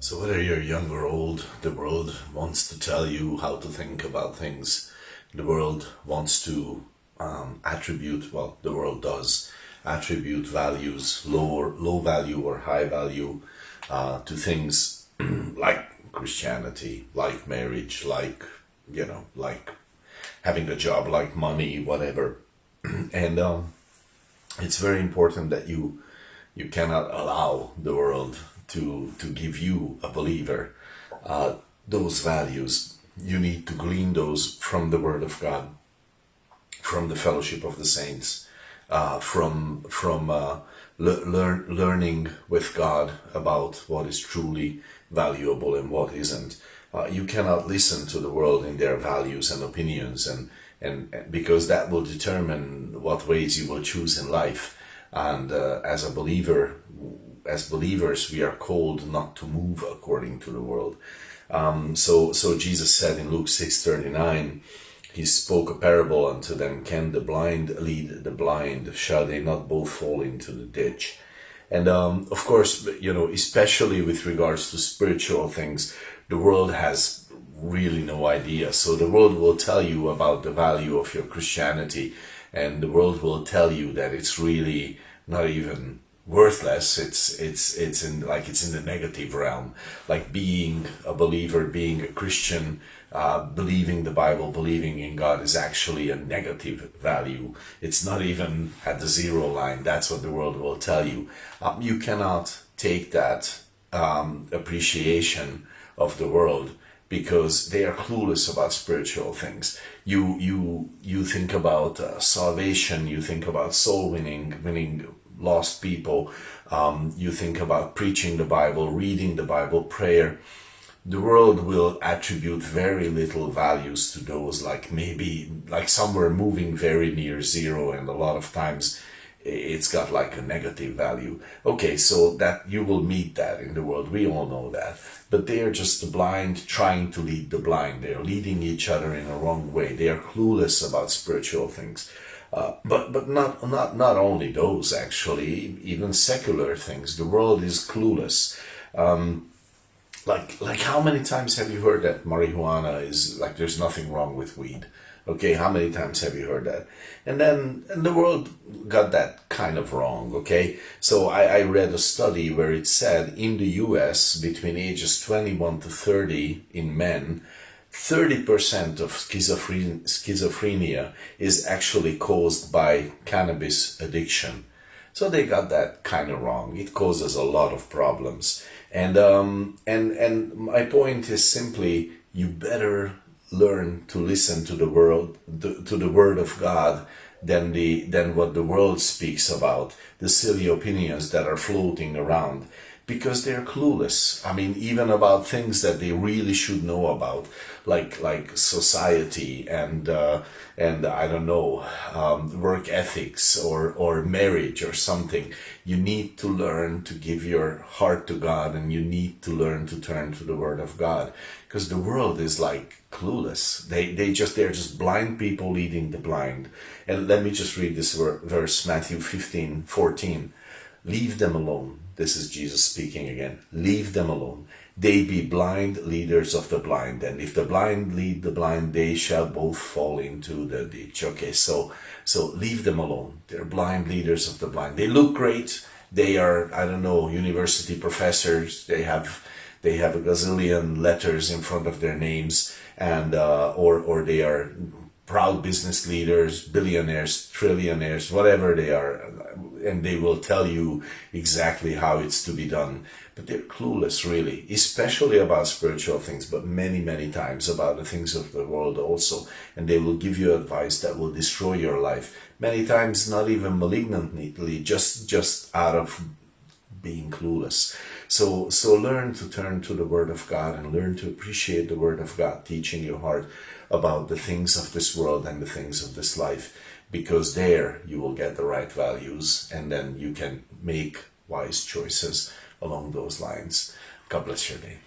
So whether you're young or old, the world wants to tell you how to think about things. The world wants to the world does attribute values, low value or high value, to things like Christianity, like marriage, like having a job, like money, whatever. And it's very important that you cannot allow the world to give you, a believer, those values. You need to glean those from the Word of God, from the fellowship of the saints, learning with God about what is truly valuable and what isn't. You cannot listen to the world in their values and opinions, and because that will determine what ways you will choose in life. And as believers, we are called not to move according to the world. So Jesus said in Luke 6:39, he spoke a parable unto them, can the blind lead the blind? Shall they not both fall into the ditch? And of course, especially with regards to spiritual things, the world has really no idea. So the world will tell you about the value of your Christianity, and the world will tell you that it's really not even worthless. It's in the negative realm, like being a believer, being a Christian, believing the Bible, believing in God is actually a negative value. It's not even at the zero line. That's what the world will tell you. You cannot take that appreciation of the world, because they are clueless about spiritual things. You think about salvation, you think about soul winning lost people, you think about preaching the Bible, reading the Bible, prayer. The world will attribute very little values to those, like somewhere moving very near zero, and a lot of times it's got like a negative value. Okay, so that you will meet that in the world, we all know that. But they are just the blind trying to lead the blind. They are leading each other in a wrong way. They are clueless about spiritual things. But not only those, actually, even secular things. The world is clueless. Like how many times have you heard that marijuana is like, there's nothing wrong with weed? Okay, how many times have you heard that? And the world got that kind of wrong, okay? So I read a study where it said in the US, between ages 21 to 30 in men, 30% of schizophrenia is actually caused by cannabis addiction. So they got that kind of wrong. It causes a lot of problems. And my point is simply, you better learn to listen to the word of God than what the world speaks about, the silly opinions that are floating around, because they're clueless. I mean, even about things that they really should know about, like society and I don't know, work ethics or marriage or something. You need to learn to give your heart to God, and you need to learn to turn to the Word of God, because the world is like clueless. They're just blind people leading the blind. And let me just read this verse, Matthew 15:14. Leave them alone. This is Jesus speaking again. Leave them alone. They be blind leaders of the blind, and if the blind lead the blind, they shall both fall into the ditch. Okay, so leave them alone. They're blind leaders of the blind. They look great. They are, I don't know, university professors. They have a gazillion letters in front of their names, and or they are proud business leaders, billionaires, trillionaires, whatever they are, and they will tell you exactly how it's to be done. But they're clueless, really, especially about spiritual things, but many, many times about the things of the world also. And they will give you advice that will destroy your life. Many times not even malignantly, just out of being clueless. So learn to turn to the Word of God, and learn to appreciate the Word of God, teaching your heart about the things of this world and the things of this life, because there you will get the right values, and then you can make wise choices along those lines. God bless your day.